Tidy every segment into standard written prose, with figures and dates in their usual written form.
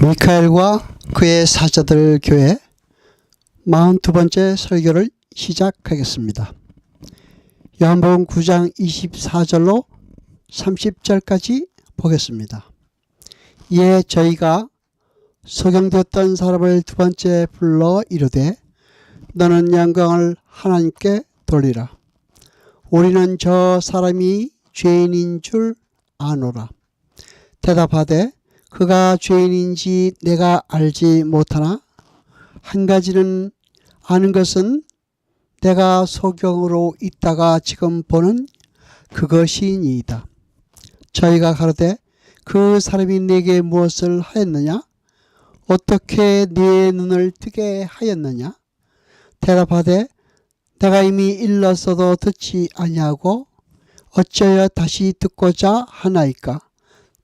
미카엘과 그의 사자들 교회 42번째 설교를 시작하겠습니다. 요한복음 9장 24절로 30절까지 보겠습니다. 이에 저희가 소경되었던 사람을 두 번째 불러 이르되 너는 영광을 하나님께 돌리라. 우리는 저 사람이 죄인인 줄 아노라. 대답하되 그가 죄인인지 내가 알지 못하나 한 가지는 아는 것은 내가 소경으로 있다가 지금 보는 그것이니이다. 저희가 가로되 그 사람이 내게 무엇을 하였느냐? 어떻게 네 눈을 뜨게 하였느냐? 대답하되 내가 이미 일렀어도 듣지 아니하고 어찌하여 다시 듣고자 하나이까?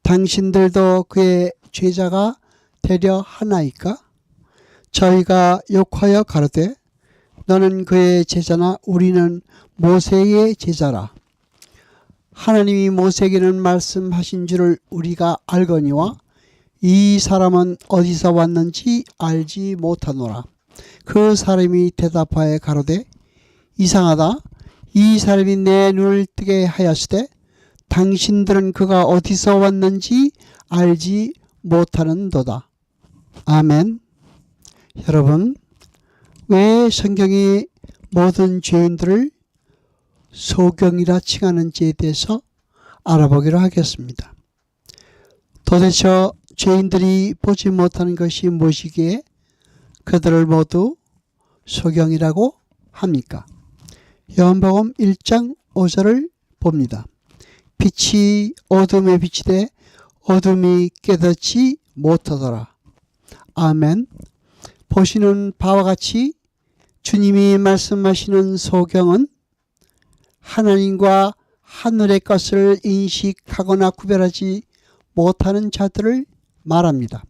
당신들도 그의 제자가 되려 하나이까? 저희가 욕하여 가로되 너는 그의 제자나 우리는 모세의 제자라. 하나님이 모세에게는 말씀하신 줄을 우리가 알거니와 이 사람은 어디서 왔는지 알지 못하노라. 그 사람이 대답하여 가로되 이상하다. 이 사람이 내 눈을 뜨게 하였으되 당신들은 그가 어디서 왔는지 알지 못하는도다. 아멘. 여러분, 왜 성경이 모든 죄인들을 소경이라 칭하는지에 대해서 알아보기로 하겠습니다. 도대체 죄인들이 보지 못하는 것이 무엇이기에 그들을 모두 소경이라고 합니까? 요한복음 1장 5절을 봅니다. 빛이 어둠에 비치되 어둠이 깨닫지 못하더라. 아멘. 보시는 바와 같이 주님이 말씀하시는 소경은 하나님과 하늘의 것을 인식하거나 구별하지 못하는 자들을 말합니다.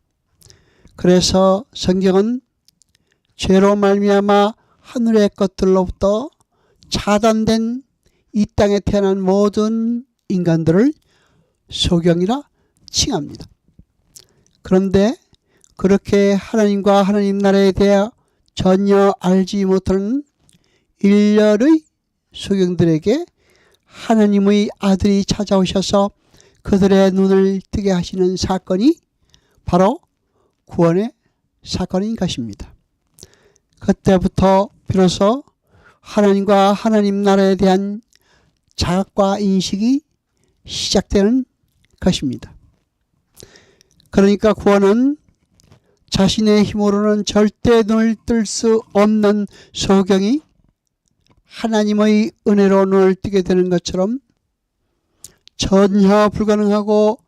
그래서 성경은 죄로 말미암아 하늘의 것들로부터 차단된 이 땅에 태어난 모든 인간들을 소경이라 칭합니다. 그런데 그렇게 하나님과 하나님 나라에 대해 전혀 알지 못하는 일렬의 소경들에게 하나님의 아들이 찾아오셔서 그들의 눈을 뜨게 하시는 사건이 바로 구원의 사건인 것입니다. 그때부터 비로소 하나님과 하나님 나라에 대한 자각과 인식이 시작되는 것입니다. 그러니까 구원은 자신의 힘으로는 절대 눈을 뜰 수 없는 소경이 하나님의 은혜로 눈을 뜨게 되는 것처럼 전혀 불가능하고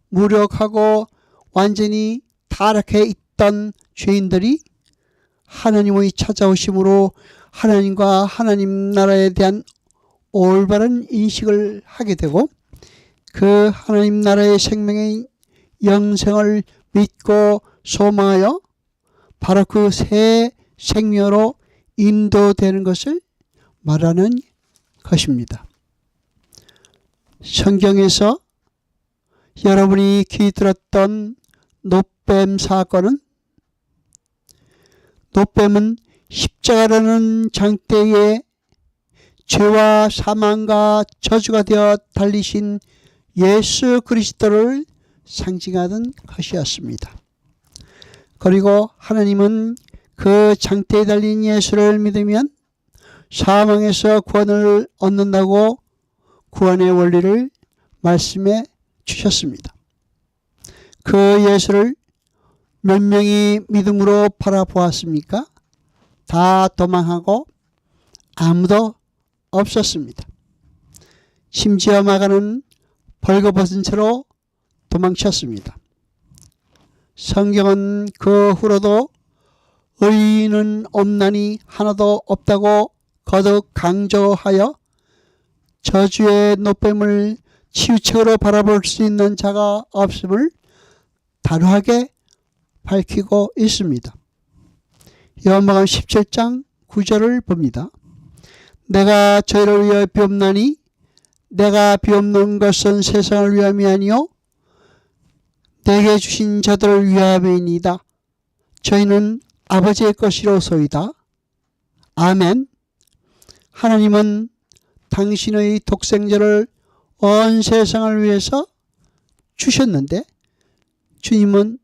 무력하고 완전히 타락해 있던 죄인들이 하나님의 찾아오심으로 하나님과 하나님 나라에 대한 올바른 인식을 하게 되고 그 하나님 나라의 생명의 영생을 믿고 소망하여 바로 그 새 생명으로 인도되는 것을 말하는 것입니다. 성경에서 여러분이 귀 들었던 노뱀 사건은 노뱀은 십자가라는 장대에 죄와 사망과 저주가 되어 달리신 예수 그리스도를 상징하던 것이었습니다. 그리고 하나님은 그 장대에 달린 예수를 믿으면 사망에서 구원을 얻는다고 구원의 원리를 말씀해 주셨습니다. 그 예수를 몇 명이 믿음으로 바라보았습니까? 다 도망하고 아무도 없었습니다. 심지어 마가는 벌거벗은 채로 도망쳤습니다. 성경은 그 후로도 의인은 없나니 하나도 없다고 거듭 강조하여 저주의 노뱀을 치우책으로 바라볼 수 있는 자가 없음을 단호하게 밝히고 있습니다. 요한복음 17장 9절을 봅니다. 내가 저희를 위하여 비옵나니 내가 비옵는 것은 세상을 위함이 아니요 내게 주신 자들을 위함이니이다. 저희는 아버지의 것이로소이다. 아멘. 하나님은 당신의 독생자를 온 세상을 위해서 주셨는데 주님은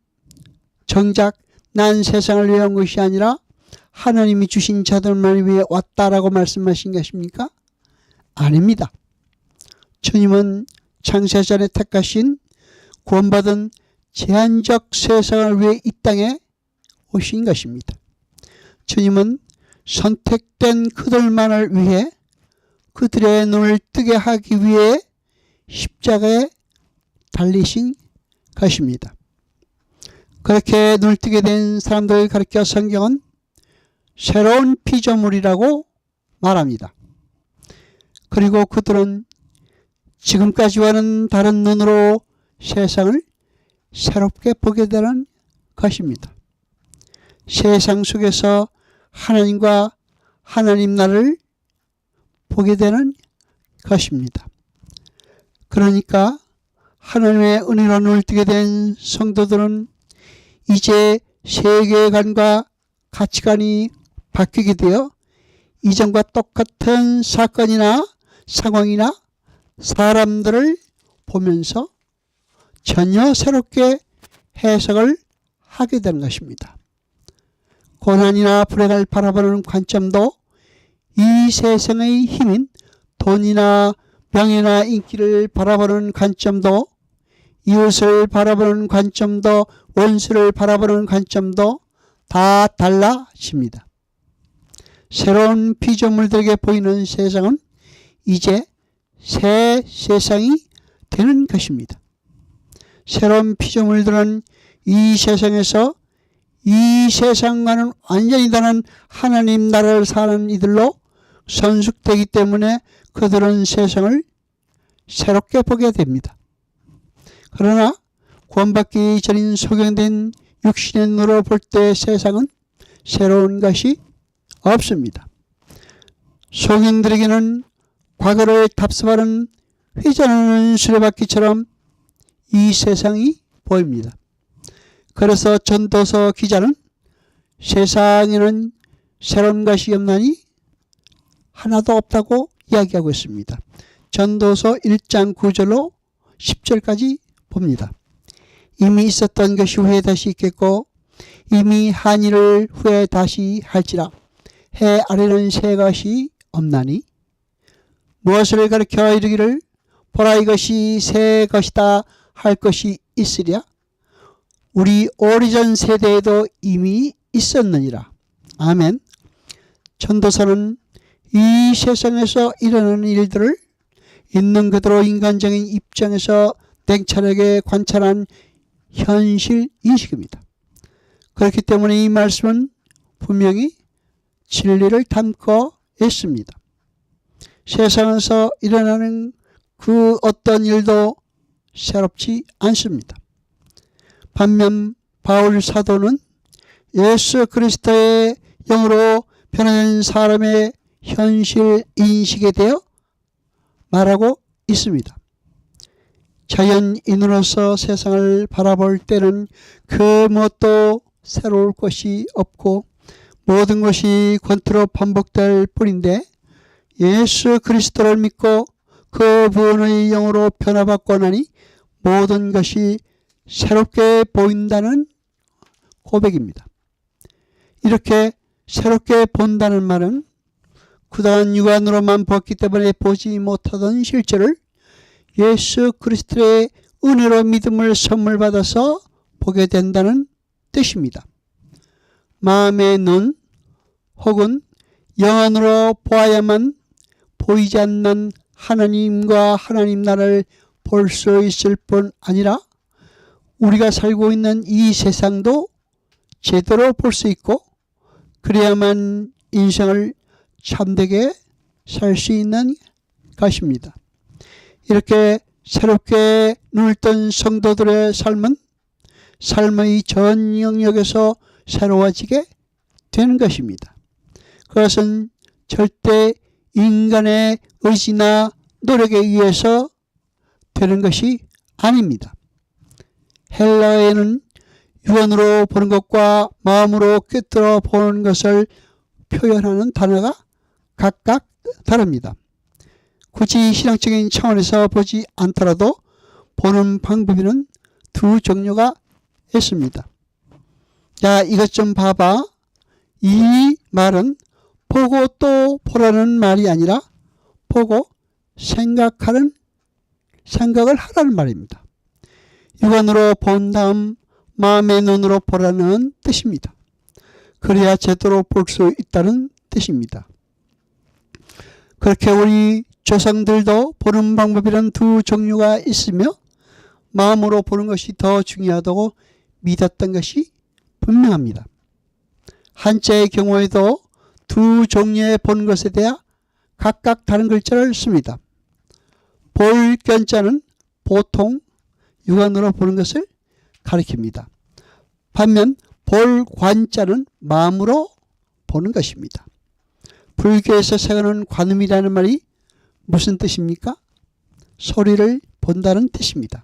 정작 난 세상을 위한 것이 아니라 하나님이 주신 자들만 위해 왔다라고 말씀하신 것입니까? 아닙니다. 주님은 창세전에 택하신 구원받은 제한적 세상을 위해 이 땅에 오신 것입니다. 주님은 선택된 그들만을 위해 그들의 눈을 뜨게 하기 위해 십자가에 달리신 것입니다. 그렇게 눈을 뜨게 된 사람들을 가리켜 성경은 새로운 피조물이라고 말합니다. 그리고 그들은 지금까지와는 다른 눈으로 세상을 새롭게 보게 되는 것입니다. 세상 속에서 하나님과 하나님 나라를 보게 되는 것입니다. 그러니까 하나님의 은혜로 눈을 뜨게 된 성도들은 이제 세계관과 가치관이 바뀌게 되어 이전과 똑같은 사건이나 상황이나 사람들을 보면서 전혀 새롭게 해석을 하게 되는 것입니다. 고난이나 불행을 바라보는 관점도 이 세상의 힘인 돈이나 명예나 인기를 바라보는 관점도 이웃을 바라보는 관점도 원수를 바라보는 관점도 다 달라집니다. 새로운 피조물들에게 보이는 세상은 이제 새 세상이 되는 것입니다. 새로운 피조물들은 이 세상에서 이 세상과는 완전히 다른 하나님 나라를 사는 이들로 선숙되기 때문에 그들은 세상을 새롭게 보게 됩니다. 그러나 구원받기 전인 소경된 육신의 눈으로 볼 때 세상은 새로운 것이 없습니다. 소경들에게는 과거를 답습하는 회전하는 수레바퀴처럼 이 세상이 보입니다. 그래서 전도서 기자는 세상에는 새로운 것이 없나니 하나도 없다고 이야기하고 있습니다. 전도서 1장 9절로 10절까지 봅니다. 이미 있었던 것이 후에 다시 있겠고 이미 한 일을 후에 다시 할지라 해 아래는 새 것이 없나니 무엇을 가리켜 이르기를 보라 이것이 새 것이다 할 것이 있으랴 우리 오래전 세대에도 이미 있었느니라. 아멘. 전도서는 이 세상에서 일어나는 일들을 있는 그대로 인간적인 입장에서 냉철하게 관찰한 현실 인식입니다. 그렇기 때문에 이 말씀은 분명히 진리를 담고 있습니다. 세상에서 일어나는 그 어떤 일도 새롭지 않습니다. 반면 바울 사도는 예수 그리스도의 영으로 변화된 사람의 현실 인식에 대해 말하고 있습니다. 자연인으로서 세상을 바라볼 때는 그 무엇도 새로울 것이 없고 모든 것이 권투로 반복될 뿐인데 예수 그리스도를 믿고 그 부원의 영으로 변화받고 나니 모든 것이 새롭게 보인다는 고백입니다. 이렇게 새롭게 본다는 말은 그동안 육안으로만 봤기 때문에 보지 못하던 실제를 예수 그리스도의 은혜로 믿음을 선물 받아서 보게 된다는 뜻입니다. 마음의 눈 혹은 영안으로 보아야만 보이지 않는 하나님과 하나님 나라를 볼 수 있을 뿐 아니라 우리가 살고 있는 이 세상도 제대로 볼 수 있고 그래야만 인생을 참되게 살 수 있는 것입니다. 이렇게 새롭게 눈을 뜬 성도들의 삶은 삶의 전 영역에서 새로워지게 되는 것입니다. 그것은 절대 인간의 의지나 노력에 의해서 되는 것이 아닙니다. 헬라어에는 육안으로 보는 것과 마음으로 꿰뚫어 보는 것을 표현하는 단어가 각각 다릅니다. 굳이 신앙적인 차원에서 보지 않더라도 보는 방법에는 두 종류가 있습니다. 자, 이것 좀 봐봐. 이 말은 보고 또 보라는 말이 아니라 보고 생각을 하라는 말입니다. 육안으로 본 다음 마음의 눈으로 보라는 뜻입니다. 그래야 제대로 볼 수 있다는 뜻입니다. 그렇게 우리 조상들도 보는 방법이란 두 종류가 있으며 마음으로 보는 것이 더 중요하다고 믿었던 것이 분명합니다. 한자의 경우에도 두 종류의 보는 것에 대해 각각 다른 글자를 씁니다. 볼 견자는 보통 육안으로 보는 것을 가리킵니다. 반면 볼 관자는 마음으로 보는 것입니다. 불교에서 사용하는 관음이라는 말이 무슨 뜻입니까? 소리를 본다는 뜻입니다.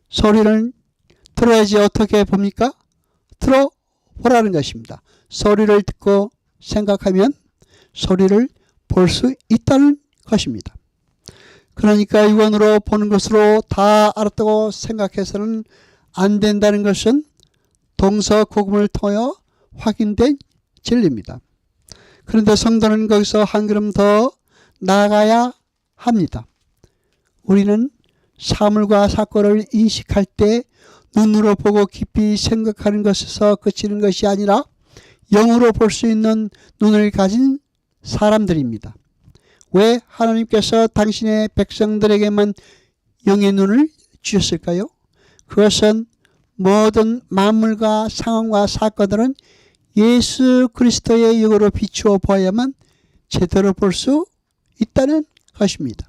소리를 들어야지 어떻게 봅니까? 들어보라는 것입니다. 소리를 듣고 생각하면 소리를 볼 수 있다는 것입니다. 그러니까 육안으로 보는 것으로 다 알았다고 생각해서는 안 된다는 것은 동서고금을 통하여 확인된 진리입니다. 그런데 성도는 거기서 한 걸음 더 나아가야 합니다. 우리는 사물과 사건을 인식할 때 눈으로 보고 깊이 생각하는 것에서 그치는 것이 아니라 영으로 볼 수 있는 눈을 가진 사람들입니다. 왜 하나님께서 당신의 백성들에게만 영의 눈을 주셨을까요? 그것은 모든 만물과 상황과 사건들은 예수 그리스도의 영으로 비추어 보아야만 제대로 볼 수 있다는 것입니다.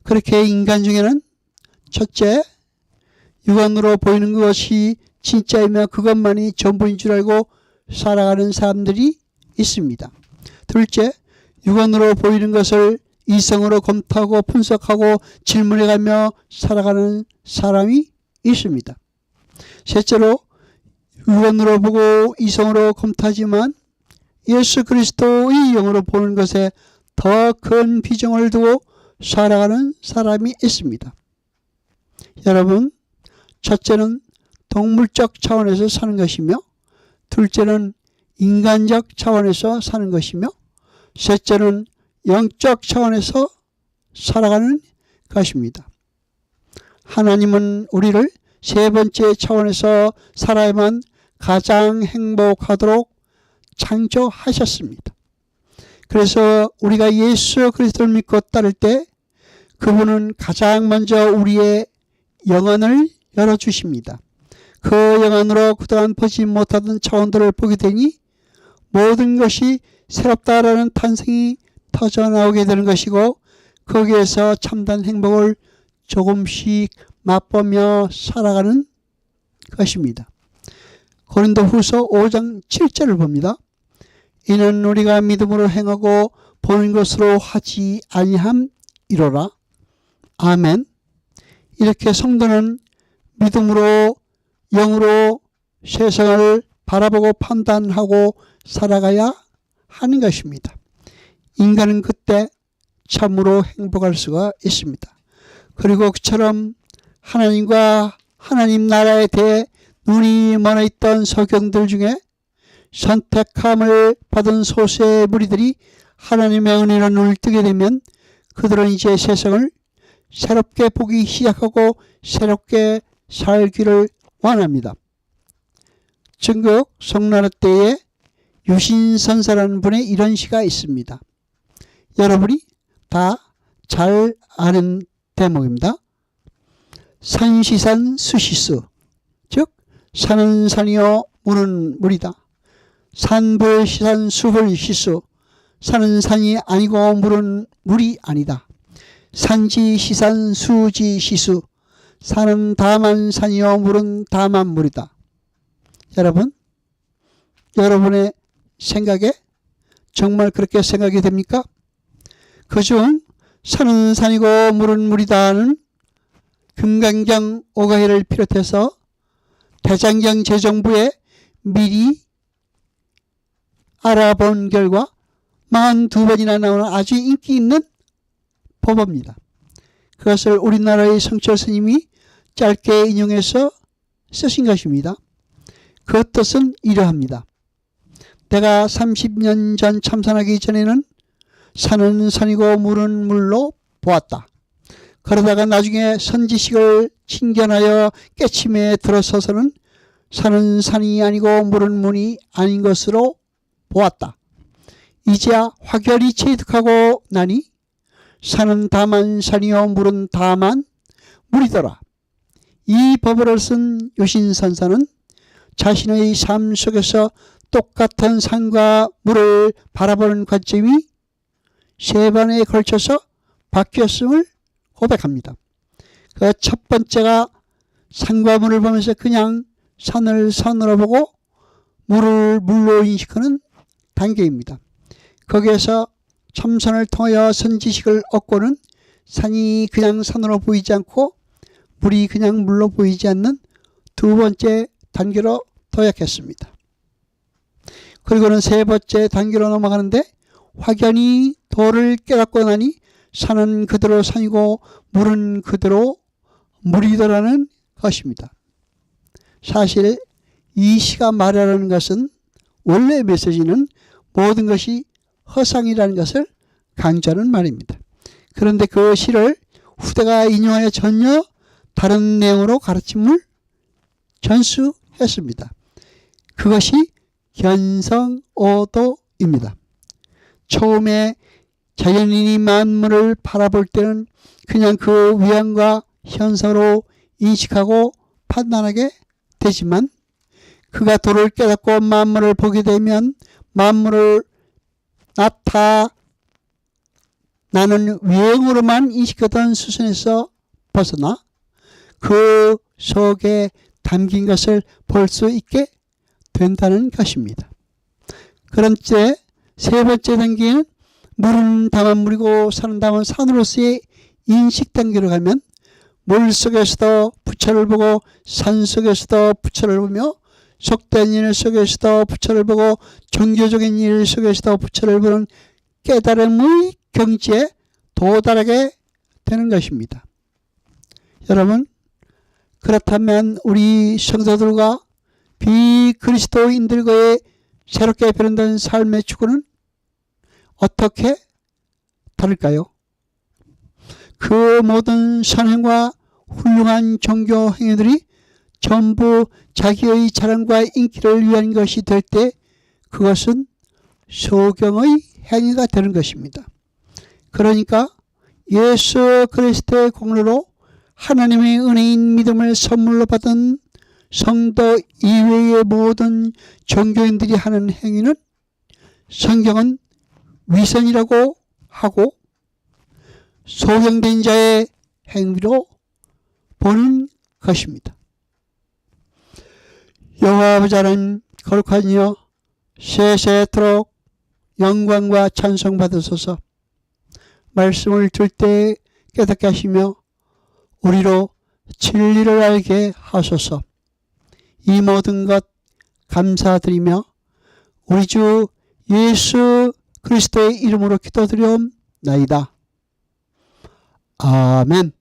그렇게 인간 중에는 첫째, 육안으로 보이는 것이 진짜이며 그것만이 전부인 줄 알고 살아가는 사람들이 있습니다. 둘째, 육안으로 보이는 것을 이성으로 검토하고 분석하고 질문해가며 살아가는 사람이 있습니다. 셋째로, 육안으로 보고 이성으로 검토하지만 예수 그리스도의 영으로 보는 것에 더 큰 비중을 두고 살아가는 사람이 있습니다. 여러분, 첫째는 동물적 차원에서 사는 것이며, 둘째는 인간적 차원에서 사는 것이며, 셋째는 영적 차원에서 살아가는 것입니다. 하나님은 우리를 세 번째 차원에서 살아야만 가장 행복하도록 창조하셨습니다. 그래서 우리가 예수 그리스도를 믿고 따를 때 그분은 가장 먼저 우리의 영안을 열어주십니다. 그 영안으로 그동안 보지 못하던 차원들을 보게 되니 모든 것이 새롭다라는 탄생이 터져나오게 되는 것이고, 거기에서 참된 행복을 조금씩 맛보며 살아가는 것입니다. 고린도후서 5장 7절을 봅니다. 이는 우리가 믿음으로 행하고 보는 것으로 하지 아니함이로라. 아멘. 이렇게 성도는 믿음으로 영으로 세상을 바라보고 판단하고 살아가야 하는 것입니다. 인간은 그때 참으로 행복할 수가 있습니다. 그리고 그처럼 하나님과 하나님 나라에 대해 눈이 멀어 있던 서경들 중에 선택함을 받은 소수의 무리들이 하나님의 은혜로 눈을 뜨게 되면 그들은 이제 세상을 새롭게 보기 시작하고 새롭게 살기를 원합니다. 중국 송나라 때에 유신선사라는 분의 이런 시가 있습니다. 여러분이 다 잘 아는 대목입니다. 산시산 수시수, 즉 산은 산이요 물은 물이다. 산불시산 수불시수, 산은 산이 아니고 물은 물이 아니다. 산지시산 수지시수, 산은 다만 산이요 물은 다만 물이다. 여러분, 여러분의 생각에 정말 그렇게 생각이 됩니까? 그중 산은 산이고 물은 물이다는 금강경 오가희를 비롯해서 대장경 재정부에 미리 알아본 결과 42번이나 나오는 아주 인기 있는 법어입니다. 그것을 우리나라의 성철 스님이 짧게 인용해서 쓰신 것입니다. 그 뜻은 이러합니다. 내가 30년 전 참선하기 전에는 산은 산이고 물은 물로 보았다. 그러다가 나중에 선지식을 신견하여 깨침에 들어서서는 산은 산이 아니고 물은 물이 아닌 것으로 보았다. 이제야 확연히 체득하고 나니 산은 다만 산이요 물은 다만 물이더라. 이 법을 쓴 요신선사는 자신의 삶 속에서 똑같은 산과 물을 바라보는 관점이 세 번에 걸쳐서 바뀌었음을 고백합니다. 그 첫 번째가 산과 물을 보면서 그냥 산을 산으로 보고 물을 물로 인식하는 단계입니다. 거기에서 참선을 통하여 선지식을 얻고는 산이 그냥 산으로 보이지 않고 물이 그냥 물로 보이지 않는 두 번째 단계로 도약했습니다. 그리고는 세 번째 단계로 넘어가는데 확연히 도를 깨닫고 나니 산은 그대로 산이고 물은 그대로 물이더라는 것입니다. 사실 이 시가 말하려는 것은 원래 메시지는 모든 것이 허상이라는 것을 강조하는 말입니다. 그런데 그 시를 후대가 인용하여 전혀 다른 내용으로 가르침을 전수했습니다. 그것이 견성오도입니다. 처음에 자연인이 만물을 바라볼 때는 그냥 그 위안과 현상으로 인식하고 판단하게 되지만 그가 도를 깨닫고 만물을 보게 되면 만물을 나는 외형으로만 인식하던 수준에서 벗어나 그 속에 담긴 것을 볼 수 있게 된다는 것입니다. 그런데 세 번째 단계는 물은 다만 물이고 산은 다만 산으로서의 인식 단계로 가면 물 속에서도 부처를 보고 산 속에서도 부처를 보며 속된 일 속에서도 부처를 보고 종교적인 일 속에서도 부처를 보는 깨달음의 경지에 도달하게 되는 것입니다. 여러분, 그렇다면 우리 성도들과 비그리스도인들과의 새롭게 변화된 삶의 추구는 어떻게 다를까요? 그 모든 선행과 훌륭한 종교 행위들이 전부 자기의 자랑과 인기를 위한 것이 될 때 그것은 소경의 행위가 되는 것입니다. 그러니까 예수 그리스도의 공로로 하나님의 은혜인 믿음을 선물로 받은 성도 이외의 모든 종교인들이 하는 행위는 성경은 위선이라고 하고 소경된 자의 행위로 보는 것입니다. 여호와 아버지는 거룩하니여 세세토록 영광과 찬송 받으소서. 말씀을 들 때 깨닫게 하시며 우리로 진리를 알게 하소서. 이 모든 것 감사드리며 우리 주 예수 그리스도의 이름으로 기도드리옵나이다. 아멘.